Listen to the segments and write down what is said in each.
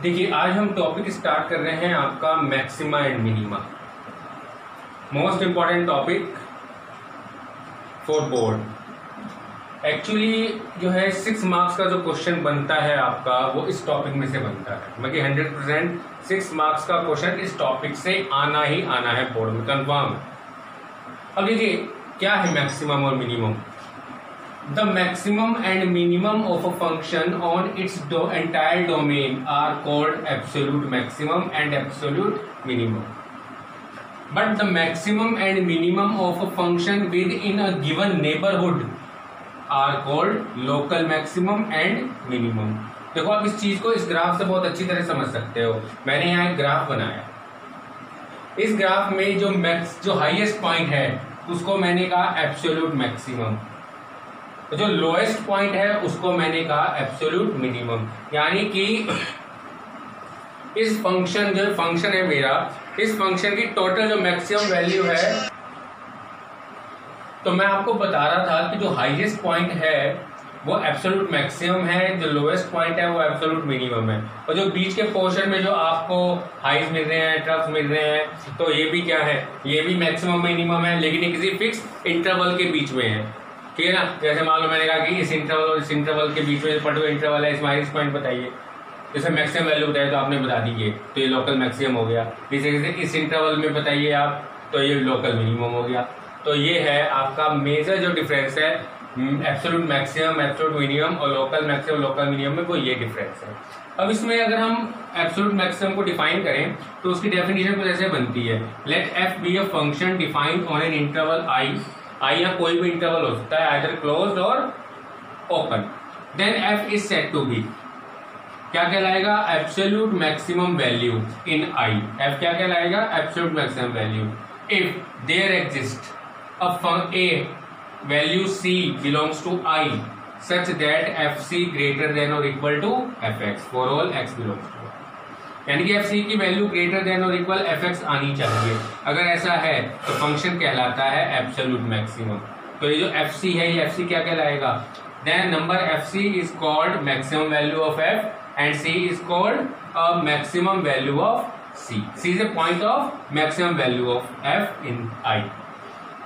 देखिए, आज हम टॉपिक स्टार्ट कर रहे हैं आपका maxima and minima. Most important topic for board. Actually जो है 6 मार्क्स का जो क्वेश्चन बनता है आपका, वो इस टॉपिक में से बनता है। मतलब 100% 6 मार्क्स का क्वेश्चन इस टॉपिक से आना ही आना है बोर्ड में, कंफर्म। अब देखिए, क्या है मैक्सिमम और minimum? The maximum and minimum of a function on its entire domain are called absolute maximum and absolute minimum. But the maximum and minimum of a function within a given neighborhood are called local maximum and minimum. देखो, आप इस चीज को इस graph से बहुत अच्छी तरह समझ सकते हो। मैंने यहाँ एक ग्राफ बनाया। इस ग्राफ में जो हाईएस्ट पॉइंट है उसको मैंने कहा एब्सोल्यूट मैक्सिमम, जो लोएस्ट पॉइंट है उसको मैंने कहा एब्सोल्यूट मिनिमम। यानी कि इस फंक्शन जो फंक्शन है मेरा, इस फंक्शन की टोटल जो मैक्सिमम वैल्यू है, तो मैं आपको बता रहा था कि जो हाईएस्ट पॉइंट है वो एब्सोल्यूट मैक्सिमम है, जो लोएस्ट पॉइंट है वो एब्सोल्यूट मिनिमम है। और जो बीच के पोर्शन में जो आपको हाइज मिल रहे हैं, ट्रफ्स मिल रहे हैं, तो ये भी क्या है, ये भी मैक्सिमम मिनिमम है, लेकिन ये किसी फिक्स इंटरवल के बीच में है। ठीक है ना? जैसे मान लो मैंने कहा कि इस इंटरवल और इस इंटरवल के बीच में पर्टिकुलर इंटरवल है, इसमें हाईएस्ट पॉइंट बताइए। जैसे मैक्सिमम वैल्यू बताइए तो आपने बता दीजिए, तो ये लोकल मैक्सिमम हो गया। इस जगह से इस इंटरवल में बताइए आप, तो ये लोकल मिनिमम हो गया। तो ये है आपका मेजर जो डिफरेंस है एब्सोल्यूट मैक्सिमम, एब्सोल्यूट मिनिमम और लोकल मैक्सिमम, लोकल मिनिमम में, वो ये डिफरेंस है। अब इसमें अगर हम एब्सोल्यूट मैक्सिमम को डिफाइन करें तो उसकी डेफिनेशन कुछ ऐसे बनती है। Let F be a function defined on an interval I या कोई भी इंटरवल हो सकता है, आइदर क्लोज्ड और open, then F is said to be क्या कहलाएगा? Absolute maximum value in I. F क्या कहलाएगा? Absolute maximum value if there exist a value c belongs to I such that fc greater than or equal to fx for all x belongs to I। यानी कि fc की value greater than और equal fx आनी चाहिए। अगर ऐसा है तो फंक्शन कहलाता है एब्सोल्यूट मैक्सिमम। तो ये जो fc है, ये fc क्या कहलाएगा? Then number fc is called maximum value of f and c is called a maximum value of c. c is a point of maximum value of f in I.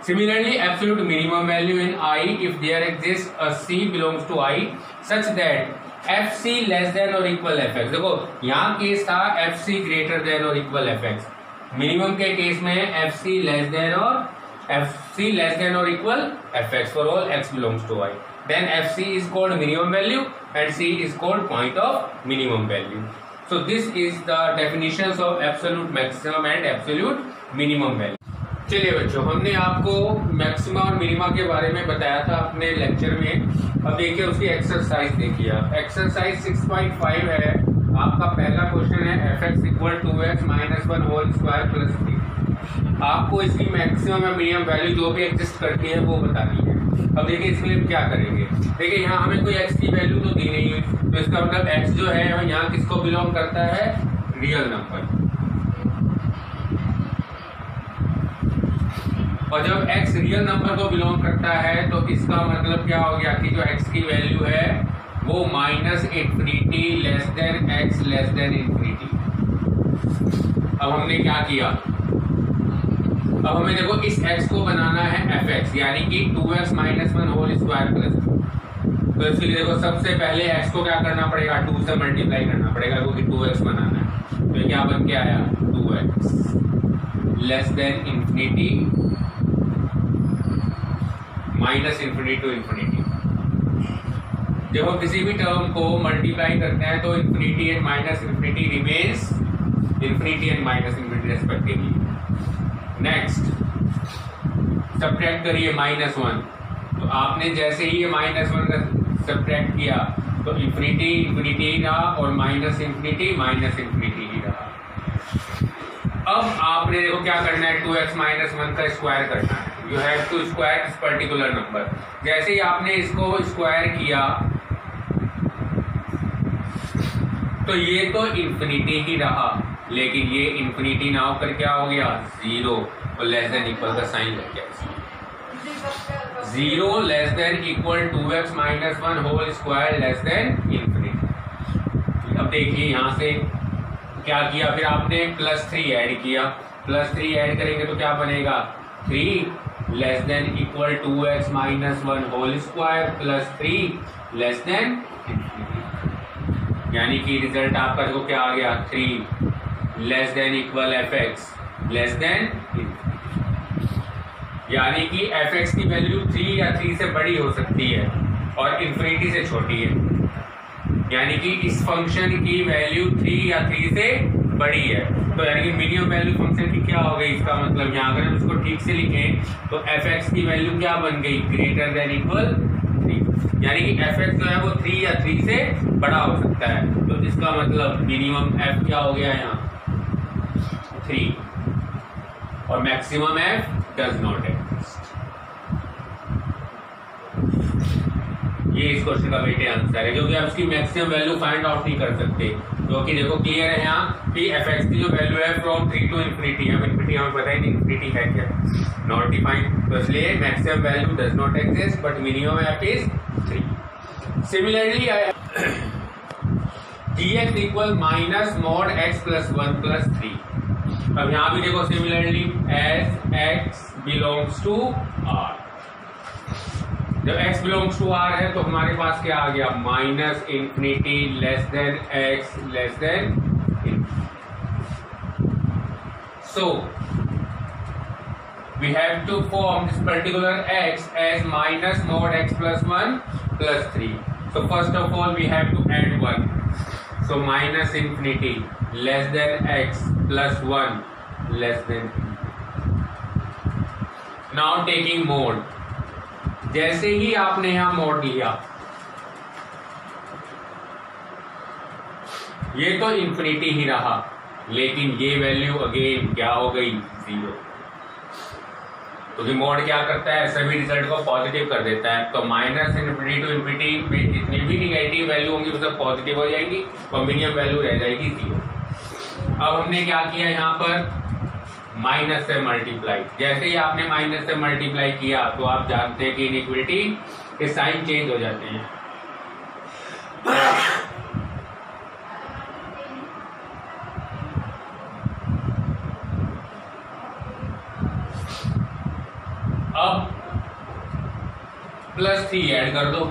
Similarly, absolute minimum value in I if there exists a c belongs to I such that fc less than or equal fx। देखो, यहाँ case था fc greater than or equal fx। Minimum के case में fc less than or equal fx for all x belongs to I। Then fc is called minimum value and c is called point of minimum value। So this is the definitions of absolute maximum and absolute minimum value। चलिए बच्चों, हमने आपको maxima और minima के बारे में बताया था अपने लेक्चर में। अब देखिए उसकी एक्सरसाइज देखिए। एक्सरसाइज 6.5 है आपका। पहला क्वेश्चन है fx equal 2x minus 1 whole square plus 3। आपको इसकी मैक्सिमम या मिनिमम वैल्यू जो भी एग्जिस्ट करती है वो बतानी है। अब देखिए इसके लिए क्या करेंगे। देखिए यहाँ हमें कोई x की वैल्यू तो दी नहीं हुई, तो इसका मतलब x जो है यहाँ किसको बिलोंग करता है? Real number. और जब x रियल नंबर को बिलोंग करता है तो इसका मतलब क्या हो गया कि जो x की वैल्यू है वो -∞ less than x less than ∞। अब हमने क्या किया? अब हमें देखो इस x को बनाना है fx, यानी कि 2x minus 1 whole square plus 2। तो इसके लिए देखो सबसे पहले x को क्या करना पड़ेगा? 2 से मल्टीप्लाई करना पड़ेगा, क्योंकि 2x बनाना है। तो क्या बन के आया? 2x less than ∞ minus ∞ to ∞। देखो किसी भी टर्म को मल्टीप्लाई करते हैं तो ∞ and minus ∞ remains ∞ and minus ∞ respectively. Next subtract करिए -1। तो आपने जैसे ही ये -1 का सब्ट्रैक्ट किया तो ∞ रहा और माइनस ∞ ही रहा। अब आपने देखो क्या करना है? 2x माइनस 1 का स्क्वायर करना है। You have to square this particular number। जैसे ही आपने इसको स्क्वायर किया तो ये तो ∞ ही रहा, लेकिन ये ∞ ना होकर क्या हो गया? 0 और लेस देन इक्वल का साइन लग गया। 0 less than equal 2x minus 1 whole square less than ∞। अब देखिए यहाँ से क्या किया फिर आपने +3 ऐड किया, +3 ऐड करेंगे तो क्या बनेगा 3 less than equal 2x minus 1 whole square plus 3 less than, यानी कि रिजल्ट आपका देखो क्या आ गया 3 less than equal fx less than, यानी कि fx की वैल्यू 3 या 3 से बड़ी हो सकती है और इन्फिनिटी से छोटी है, यानी कि इस फंक्शन की वैल्यू 3 या 3 से बड़ी है, तो यानी कि मिनिमम वैल्यू फंक्शन की क्या हो गई, इसका मतलब यहाँ अगर हम इसको ठीक से लिखें तो fx की वैल्यू क्या बन गई ग्रेटर देन इक्वल 3, यानी कि fx जो है वो 3 या 3 से बड़ा हो सकता है, तो इसका मतलब मिनिमम f क्या हो गया यहाँ 3 और maximum f does not exist. ये इस क्वेश्चन का बेटे आंसर है, क्योंकि आप इसकी मैक्सिमम वैल्यू फाइंड आउट नहीं कर सकते, क्योंकि देखो क्लियर है यहाँ कि fx की जो वैल्यू है फ्रॉम 3 टू इन्फिनिटी, हम इन्फिनिटी हमें पता है नहीं इन्फिनिटी है क्या, नॉट डिफाइंड, तो इसलिए maximum value does not exist but minimum f is 3। Similarly gx equal minus mod x plus 1 plus 3, अब यहाँ भी देखो similarly as x belongs to r, जब x बिलोंग्स टू r है तो हमारे पास क्या आ गया minus infinity less than x less than, so we have to form this particular x as minus mod x plus 1 plus 3, so first of all we have to add 1, so minus infinity less than x plus 1 less than, now taking mode, जैसे ही आपने यहां mode लिया ये तो infinity ही रहा, लेकिन ये value again क्या हो गई 0, क्योंकि मोड क्या करता है सभी रिजल्ट को पॉजिटिव कर देता है, तो माइनस इंफिनिटी टू इंफिनिटी में जितनी भी निगेटिव वैल्यू होंगी वो सब पॉजिटिव हो जाएगी और मिनिमम वैल्यू रह जाएगी 0। अब हमने क्या किया यहाँ पर माइनस से मल्टीप्लाई, जैसे ही आपने माइनस से मल्टीप्लाई किया तो आप जानते हैं कि इनइक्वालिटी के साइन चेंज हो जाते हैं, अब +3 ऐड कर दो,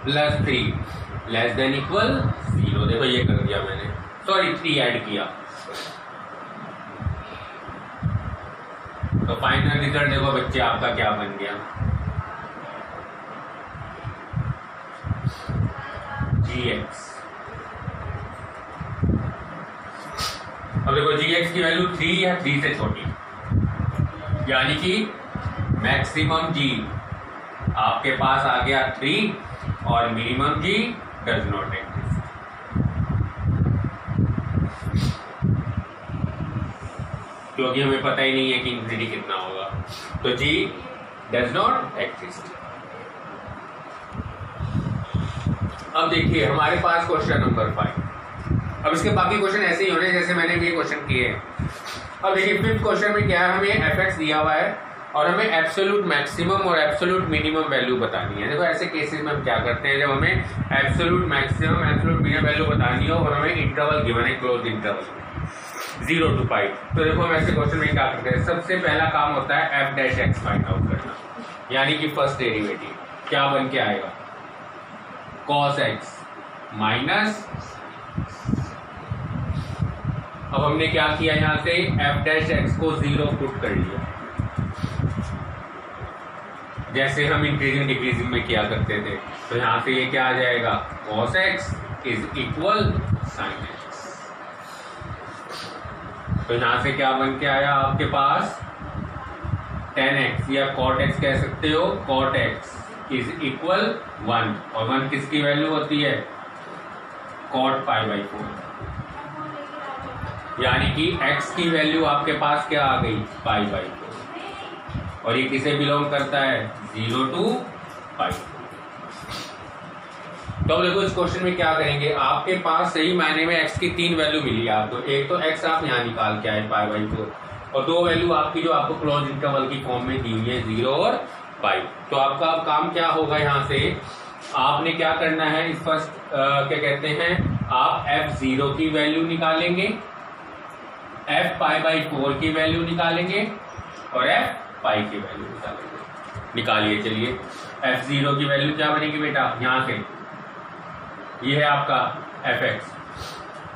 +3 लेस देन इक्वल 0, देखो ये कर दिया मैंने, सॉरी 3 ऐड किया, तो फाइनल रिजल्ट देखो बच्चे आपका क्या बन गया gx। अब देखो gx की वैल्यू 3 या 3 से छोटी, यानी कि मैक्सिमम g आपके पास आ गया 3 और minimum g does not exist, क्योंकि हमें पता ही नहीं है कि इंफिनिटी कितना होगा, तो g डज नॉट एग्जिस्ट। अब देखिए हमारे पास क्वेश्चन नंबर 5, अब इसके बाकी क्वेश्चन ऐसे ही होने जैसे मैंने ये क्वेश्चन किए हैं। अब देखिए 5th क्वेश्चन में क्या है, हमें fx दिया हुआ है और हमें एब्सोल्यूट मैक्सिमम और एब्सोल्यूट मिनिमम वैल्यू बतानी है। देखो ऐसे केसेस में हम क्या करते हैं, जब हमें absolute maximum absolute minimum value बतानी हो और हमें इंटरवल गिवन है क्लोज इंटरवल 0 to π, तो देखो हम ऐसे क्वेश्चन में क्या करते हैं, सबसे पहला काम होता है f dash x find out करना, यानी कि फर्स्ट डेरिवेटिव क्या बन के आएगा cos x माइनस, अब हमने क्या किया यहां से f डैश x को 0 पुट कर लिया, जैसे हम इंक्रीजिंग डिक्रीजिंग में किया करते थे, तो यहां से ये क्या आ जाएगा cos x is equal sin x, तो यहां से क्या बन के आया आपके पास tan x या cot x कह सकते हो, cot x इज इक्वल 1 और 1 किसकी वैल्यू होती है cot π/4, यानी कि x की वैल्यू आपके पास क्या आ गई π/4 और ये किसे बिलोंग करता है 0 to π। तो अब देखो इस क्वेश्चन में क्या करेंगे, आपके पास सही मायने में x की 3 वैल्यू मिली है आपको, एक तो x आप यहाँ निकाल के आए π/4 और 2 वैल्यू आपकी जो आपको क्लोज इंटरवल की फॉर्म में दी हुई है 0 और π। पाई। तो आपका अब काम क्या होगा, यहाँ से आपने क्या करना है, इस फर्स्ट क्या कहते हैं, आप f0 की वैल्यू निकालेंगे, f पाई बाई 4 की वैल्यू निकालेंगे और f पाई की वैल्यू निकालेंगे। निकालिए, चलिए f0 की वैल्यू क्या बनेगी बेटा, यहाँ से ये है आपका fx,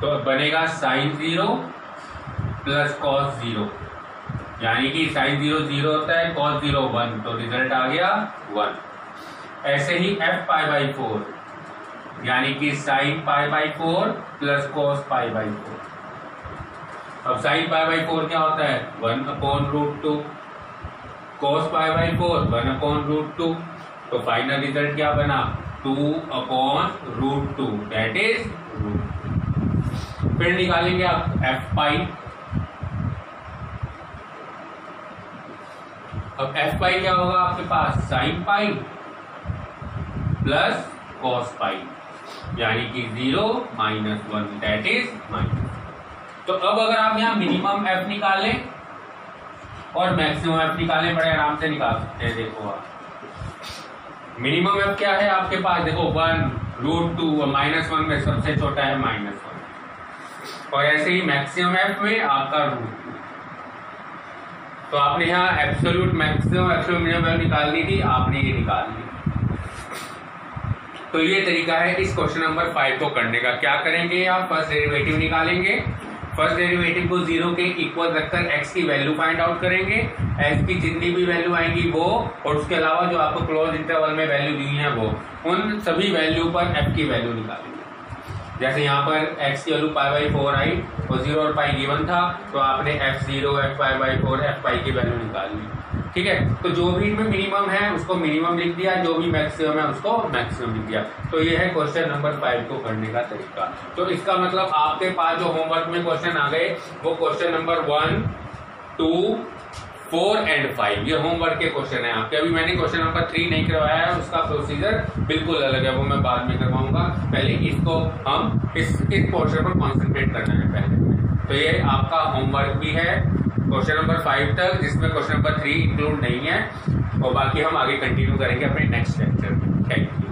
तो बनेगा sin 0 प्लस cos 0, यानी कि sin 0 0 होता है, cos 0 1, तो रिजल्ट आ गया 1। ऐसे ही f पाई बाई 4, यानी कि sin pi by 4 plus cos pi by 4। अब sin पाई बाई 4 क्या होता है, 1/√2, cos पाई बाई 4 1/√2, तो फाइनल रिजल्ट क्या बना, 2/√2, दैट इज √2। फिर निकालेंगे आप f पाई। अब f पाई क्या होगा आपके पास, sin पाई प्लस cos पाई, यानी कि 0 - 1, दैट इज माइनस। तो अब अगर आप यहाँ मिनिमम f निकालें और मैक्सिमम f निकालें, बड़े आराम से निकाल सकते हैं। देखो आप मिनिमम f क्या है आपके पास, देखो 1/√2 और -1 में सबसे छोटा है -1, और ऐसे ही मैक्सिमम f में आपका √2। तो आपने यहाँ absolute maximum absolute minimum value निकाल दी थी, आपने ये निकाल ली। तो ये तरीका है इस क्वेश्चन नंबर 5 को करने का। क्या करेंगे आप, फर्स्ट डेरिवेटिव निकालेंगे, फर्स्ट डेरिवेटिव को 0 के इक्वल रखकर x की वैल्यू फाइंड आउट करेंगे, x की जितनी भी वैल्यू आएंगी वो, और उसके अलावा जो आपको क्लोज इंटरवल में वैल्यू दी है वो, उन सभी वैल्यू पर f की वैल्यू निकालेंगे। जैसे यहाँ पर x की वैल्यू पाई बाई 4 आई और 0 और पाई गिवन था, तो आपने f0 f pi by 4 f पाई की वैल्यू निकाल ली। ठीक है, तो जो भी इनमें मिनिमम है उसको मिनिमम लिख दिया, जो भी मैक्सिमम है उसको मैक्सिमम लिख दिया। तो ये है क्वेश्चन नंबर 5 को करने का तरीका। तो इसका मतलब आपके पास जो होमवर्क में क्वेश्चन आ गए वो क्वेश्चन नंबर 1, 2, 4 एंड 5, ये होमवर्क के क्वेश्चन है आपके। अभी मैंने क्वेश्चन नंबर 3 नहीं करवाया है, उसका प्रोसीजर बिल्कुल अलग है, वो मैं बाद में करवाऊंगा। पहले इसको हम इस पोर्शन पर कॉन्सेंट्रेट करना है पहले। तो ये आपका होमवर्क भी है क्वेश्चन नंबर 5 तक, जिसमें क्वेश्चन नंबर 3 इंक्लूड नहीं है, और बाकी हम आगे कंटिन्यू करेंगे अपने नेक्स्ट लेक्चर में। Thank you.